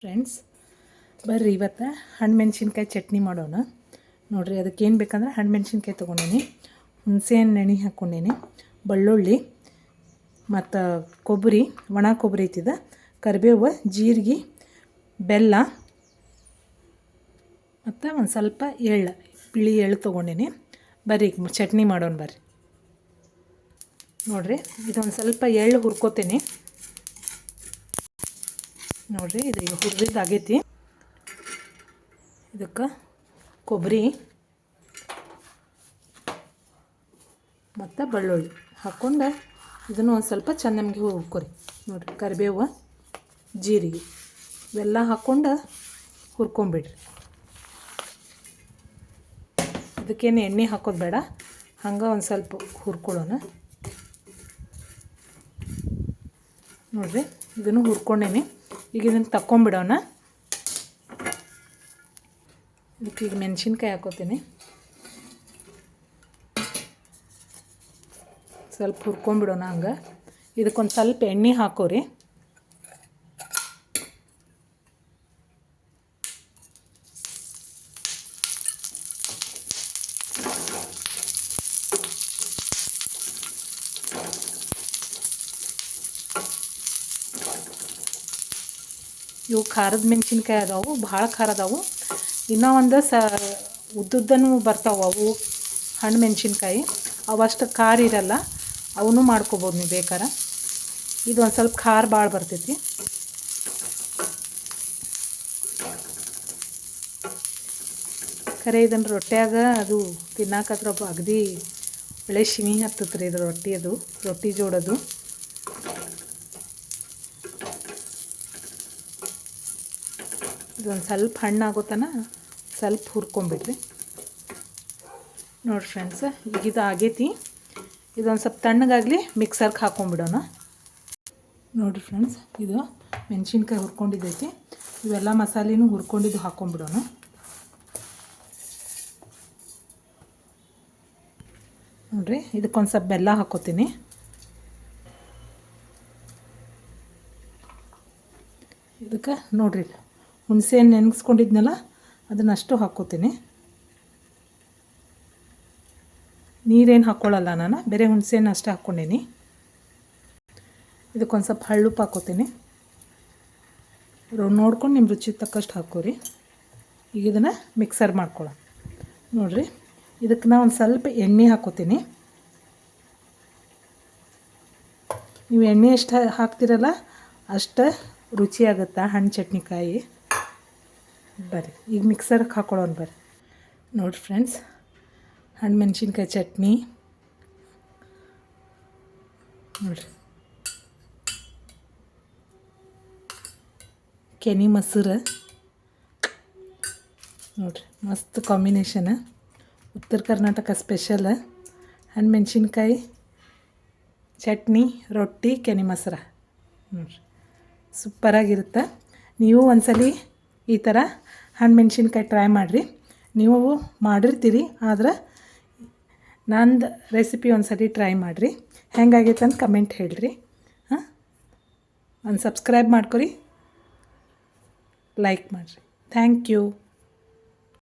Friends ಬರ್ರಿ ಇವತ್ತು ಹಣ್ಣು ಮೆಣಸಿನ್ಕಾಯಿ ಚಟ್ನಿ ಮಾಡೋಣ. ನೋಡಿರಿ ಅದಕ್ಕೇನು ಬೇಕಂದ್ರೆ ಹಣ್ಣು ಮೆಣಸಿನ್ಕಾಯಿ ತೊಗೊಂಡೇನಿ, ಹುಣಸೆಹಣ್ಣು ನೆನೆ ಹಾಕ್ಕೊಂಡೇನಿ, ಬೆಳ್ಳುಳ್ಳಿ ಮತ್ತು ಕೊಬ್ಬರಿ, ಒಣ ಕೊಬ್ಬರಿ ಐತಿದ, ಕರಿಬೇವು, ಜೀರಿಗೆ, ಬೆಲ್ಲ ಮತ್ತು ಒಂದು ಸ್ವಲ್ಪ ಎಳ್ಳು, ಬಿಳಿ ಎಳ್ಳು ತೊಗೊಂಡೇನಿ. ಬರ್ರಿ ಚಟ್ನಿ ಮಾಡೋಣ ಬರ್ರಿ. ನೋಡಿರಿ ಇದೊಂದು ಸ್ವಲ್ಪ ಎಳ್ಳು ಹುರ್ಕೋತೀನಿ. ನೋಡಿರಿ ಇದು ಈಗ ಹುರಿದಿದ್ದಾಗೈತಿ. ಇದಕ್ಕೆ ಕೊಬ್ಬರಿ ಮತ್ತು ಬೆಳ್ಳುಳ್ಳಿ ಹಾಕ್ಕೊಂಡು ಇದನ್ನು ಒಂದು ಸ್ವಲ್ಪ ಚೆನ್ನಾಗಿ ಹುರ್ಕೊರಿ. ನೋಡಿರಿ ಕರಿಬೇವು, ಜೀರಿಗೆ ಇವೆಲ್ಲ ಹಾಕ್ಕೊಂಡು ಹುರ್ಕೊಂಬಿಡ್ರಿ. ಇದಕ್ಕೇನು ಎಣ್ಣೆ ಹಾಕೋದು ಬೇಡ, ಹಂಗೆ ಒಂದು ಸ್ವಲ್ಪ ಹುರ್ಕೊಳ್ಳೋಣ. ನೋಡಿರಿ ಇದನ್ನು ಹುರ್ಕೊಂಡೇನಿ. ಈಗ ಇದನ್ನು ತಕ್ಕೊಂಬಿಡೋಣ. ಇದಕ್ಕೆ ಈಗ ಮೆಣಸಿನ್ಕಾಯಿ ಹಾಕೋತೀನಿ. ಸ್ವಲ್ಪ ಹುರ್ಕೊಂಬಿಡೋಣ ಹಂಗೆ. ಇದಕ್ಕೊಂದು ಸ್ವಲ್ಪ ಎಣ್ಣೆ ಹಾಕೋರಿ. ಇವು ಖಾರದ ಮೆಣಸಿನ್ಕಾಯಿ ಅದಾವು, ಭಾಳ ಖಾರ ಅದಾವು. ಇನ್ನೂ ಒಂದು ಉದ್ದುದ್ದನೂ ಬರ್ತಾವೆ ಅವು ಹಣ್ಣು ಮೆಣಸಿನ್ಕಾಯಿ, ಅವಷ್ಟು ಖಾರ ಇರಲ್ಲ, ಅವನ್ನೂ ಮಾಡ್ಕೊಬೋದು ನೀವು ಬೇಕಾರೆ. ಇದು ಒಂದು ಸ್ವಲ್ಪ ಖಾರ ಭಾಳ ಬರ್ತೈತಿ. ಖರೆ ಇದನ್ನು ರೊಟ್ಯಾಗ ಅದು ತಿನ್ನಾಕತ್ರ ಅಗದಿ ಒಳ್ಳೆ ಶಿನಿ ಹತ್ತತ್ರಿ ಇದು ರೊಟ್ಟಿ ಜೋಡೋದು. ಇದೊಂದು ಸ್ವಲ್ಪ ಹಣ್ಣಾಗೋ ತನಕ ಸ್ವಲ್ಪ ಹುರ್ಕೊಂಬಿಡ್ರಿ. ನೋಡಿ ಫ್ರೆಂಡ್ಸ್ ಈಗ ಇದು ಆಗೈತಿ. ಇದೊಂದು ಸ್ವಲ್ಪ ತಣ್ಣಗಾಗಲಿ ಮಿಕ್ಸರ್ಗೆ ಹಾಕ್ಕೊಂಬಿಡೋಣ. ನೋಡಿರಿ ಫ್ರೆಂಡ್ಸ್ ಇದು ಮೆಣಸಿನ್ಕಾಯಿ ಹುರ್ಕೊಂಡಿದ್ದೈತಿ. ಇವೆಲ್ಲ ಮಸಾಲೆನೂ ಹುರ್ಕೊಂಡಿದ್ದು ಹಾಕ್ಕೊಂಬಿಡೋಣ. ನೋಡಿರಿ ಇದಕ್ಕೊಂದು ಸ್ವಲ್ಪ ಬೆಲ್ಲ ಹಾಕ್ಕೋತೀನಿ. ಇದಕ್ಕೆ ನೋಡಿರಿ ಹುಣಸೆಹಣ್ಣು ನೆನೆಸ್ಕೊಂಡಿದ್ನಲ್ಲ ಅದನ್ನಷ್ಟು ಹಾಕ್ಕೋತೀನಿ. ನೀರೇನು ಹಾಕ್ಕೊಳ್ಳಲ್ಲ, ನಾನು ಬೇರೆ ಹುಣಸೆಹಣ್ಣು ಅಷ್ಟೇ ಹಾಕ್ಕೊಂಡೇನಿ. ಇದಕ್ಕೊಂದು ಸ್ವಲ್ಪ ಹಳ್ಳುಪ್ಪು ಹಾಕ್ಕೋತೀನಿ. ನೋಡ್ಕೊಂಡು ನಿಮ್ಮ ರುಚಿ ತಕ್ಕಷ್ಟು ಹಾಕೋರಿ. ಈಗ ಇದನ್ನು ಮಿಕ್ಸರ್ ಮಾಡ್ಕೊಳ್ಳೋಣ. ನೋಡಿರಿ ಇದಕ್ಕೆ ನಾನು ಒಂದು ಸ್ವಲ್ಪ ಎಣ್ಣೆ ಹಾಕ್ಕೋತೀನಿ. ನೀವು ಎಣ್ಣೆ ಎಷ್ಟು ಹಾಕ್ತಿರಲ್ಲ ಅಷ್ಟು ರುಚಿಯಾಗುತ್ತೆ ಹಣ್ಣು ಚಟ್ನಿಕಾಯಿ. ಬರ್ರಿ ಈಗ ಮಿಕ್ಸರ್ಗೆ ಹಾಕ್ಕೊಳ್ಳೋಣ ಬರ್ರಿ. ನೋಡಿ ಫ್ರೆಂಡ್ಸ್ ಹಣ್ಣು ಮೆಣಸಿನ್ಕಾಯಿ ಚಟ್ನಿ ನೋಡಿರಿ, ಕೆನೆ ಮೊಸರು ನೋಡಿರಿ, ಮಸ್ತ್ ಕಾಂಬಿನೇಷನ್. ಉತ್ತರ ಕರ್ನಾಟಕ ಸ್ಪೆಷಲ್ ಹಣ್ಣು ಮೆಣಸಿನ್ಕಾಯಿ ಚಟ್ನಿ, ರೊಟ್ಟಿ, ಕೆನೆ ಮೊಸರು ನೋಡಿರಿ, ಸೂಪರಾಗಿರುತ್ತೆ. ನೀವು ಒಂದ್ಸಲಿ ಈ ಥರ ಹಣ್ಣು ಮೆಣಸಿನ್ಕಾಯಿ ಟ್ರೈ ಮಾಡಿರಿ. ನೀವು ಮಾಡಿರ್ತೀರಿ, ಆದ್ರೆ ನಂದು ರೆಸಿಪಿ ಒಂದ್ಸಲಿ ಟ್ರೈ ಮಾಡಿರಿ. ಹೆಂಗಾಗೈತೆ ಅಂತ ಕಮೆಂಟ್ ಹೇಳಿರಿ. ಒಂದು ಸಬ್ಸ್ಕ್ರೈಬ್ ಮಾಡ್ಕೊರಿ, ಲೈಕ್ ಮಾಡಿರಿ. Thank you.